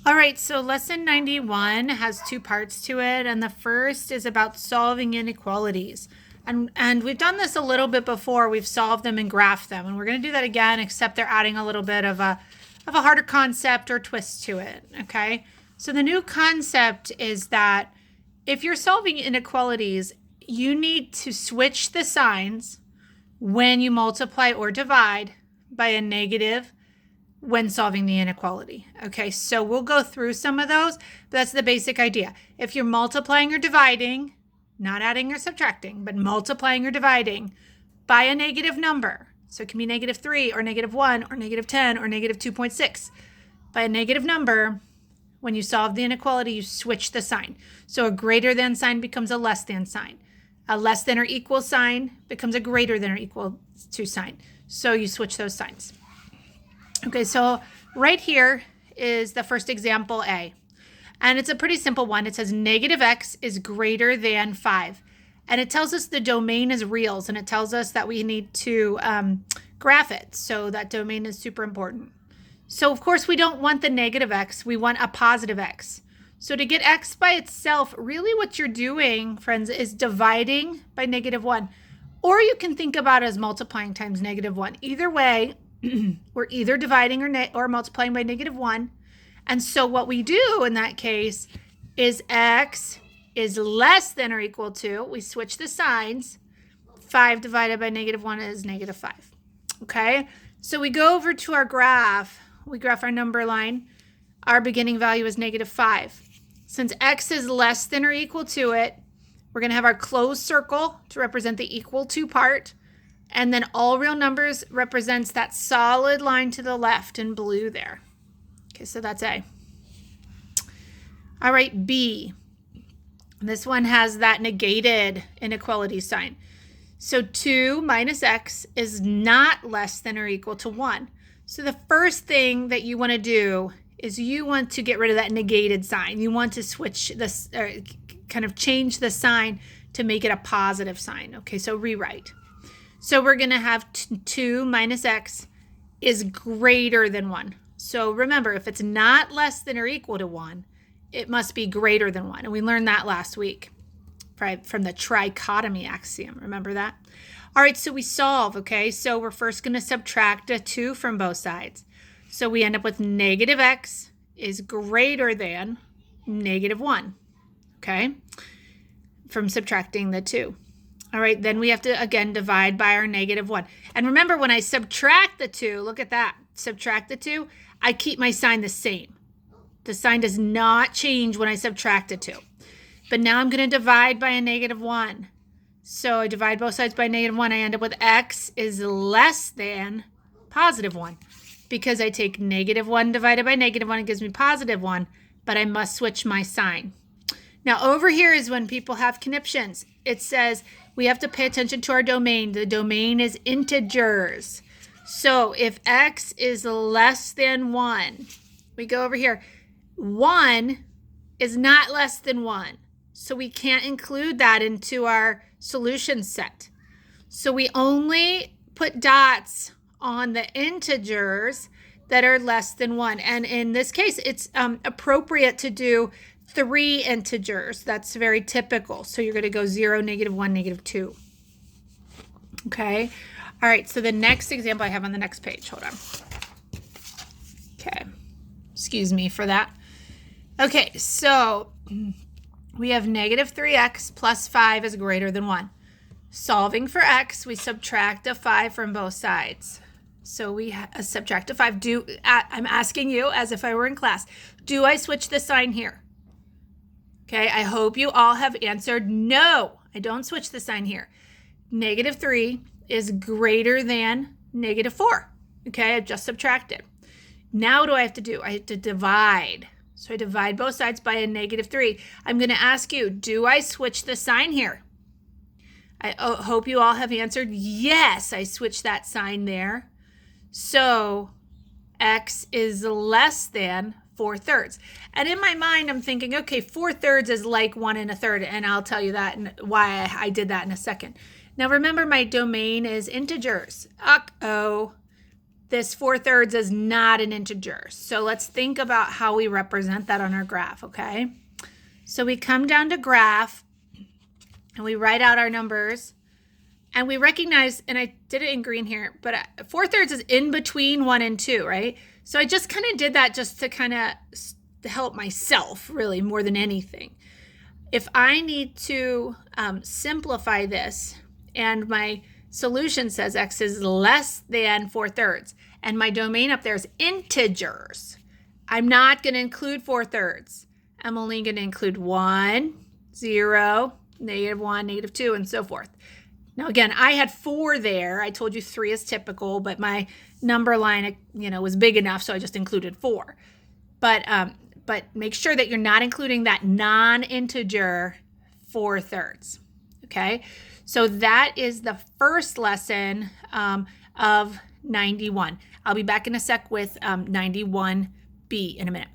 All right, so lesson 91 has two parts to it, and the first is about solving inequalities. And we've done this a little bit before. We've solved them and graphed them, and we're going to do that again, except they're adding a little bit of a harder concept or twist to it, okay? So the new concept is that if you're solving inequalities, you need to switch the signs when you multiply or divide by a negative when solving the inequality. Okay, so we'll go through some of those, but that's the basic idea. If you're multiplying or dividing, not adding or subtracting, but multiplying or dividing by a negative number, so it can be -3 or -1 or -10 or -2.6, by a negative number, when you solve the inequality, you switch the sign. So a greater than sign becomes a less than sign. A less than or equal sign becomes a greater than or equal to sign. So you switch those signs. Okay, so right here is the first example A. And it's a pretty simple one. It says -x is greater than 5. And it tells us the domain is reals, and it tells us that we need to graph it. So that domain is super important. So of course we don't want the -x, we want a positive x. So to get x by itself, really what you're doing, friends, is dividing by -1. Or you can think about it as multiplying times -1. Either way, we're either dividing or multiplying by -1. And so what we do in that case is x is less than or equal to, we switch the signs, 5 divided by -1 is -5. Okay, so we go over to our graph, we graph our number line, our beginning value is -5. Since x is less than or equal to it, we're going to have our closed circle to represent the equal to part. And then all real numbers represents that solid line to the left in blue there. Okay, so that's A. All right, B. This one has that negated inequality sign. So 2 minus x is not less than or equal to 1. So the first thing that you want to do is you want to get rid of that negated sign. You want to switch this, kind of change the sign to make it a positive sign. Okay, so rewrite. So we're going to have 2 minus x is greater than 1. So remember, if it's not less than or equal to 1, it must be greater than 1. And we learned that last week from the trichotomy axiom. Remember that? All right, so we solve, okay? So we're first going to subtract a 2 from both sides. So we end up with -x is greater than -1, okay? From subtracting the 2. All right, then we have to, again, divide by our -1. And remember, when I subtract the 2, look at that, subtract the 2, I keep my sign the same. The sign does not change when I subtract a 2. But now I'm going to divide by a -1. So I divide both sides by -1. I end up with x is less than +1. Because I take -1 divided by -1, it gives me +1, but I must switch my sign. Now over here is when people have conniptions. It says we have to pay attention to our domain. The domain is integers. So if x is less than 1, we go over here. 1 is not less than 1. So we can't include that into our solution set. So we only put dots on the integers that are less than 1. And in this case, it's appropriate to do 3 integers. That's very typical. So you're going to go 0, -1, -2. Okay. All right. So the next example I have on the next page. Hold on. Okay. Excuse me for that. Okay. So we have -3x plus 5 is greater than 1. Solving for x, we subtract a 5 from both sides. So we subtract a 5. I'm asking you as if I were in class, do I switch the sign here? Okay, I hope you all have answered no. I don't switch the sign here. -3 is greater than -4. Okay, I just subtracted. Now what do I have to do? I have to divide. So I divide both sides by a -3. I'm going to ask you, do I switch the sign here? I hope you all have answered yes, I switched that sign there. So x is less than 4/3. And in my mind, I'm thinking, okay, 4/3 is like 1 1/3, and I'll tell you that and why I did that in a second. Now remember, my domain is integers. Uh-oh. this 4/3 is not an integer. So let's think about how we represent that on our graph, okay? So we come down to graph and we write out our numbers and we recognize, and I did it in green here, but 4/3 is in between 1 and 2, right? So I just kind of did that just to kind of help myself really more than anything. If I need to simplify this and my solution says x is less than 4/3 and my domain up there is integers, I'm not going to include 4/3. I'm only going to include 1, 0, -1, -2, and so forth. Now, again, I had 4 there. I told you 3 is typical, but my number line, was big enough, so I just included 4. But make sure that you're not including that non-integer 4/3. Okay, so that is the first lesson of 91. I'll be back in a sec with 91B in a minute.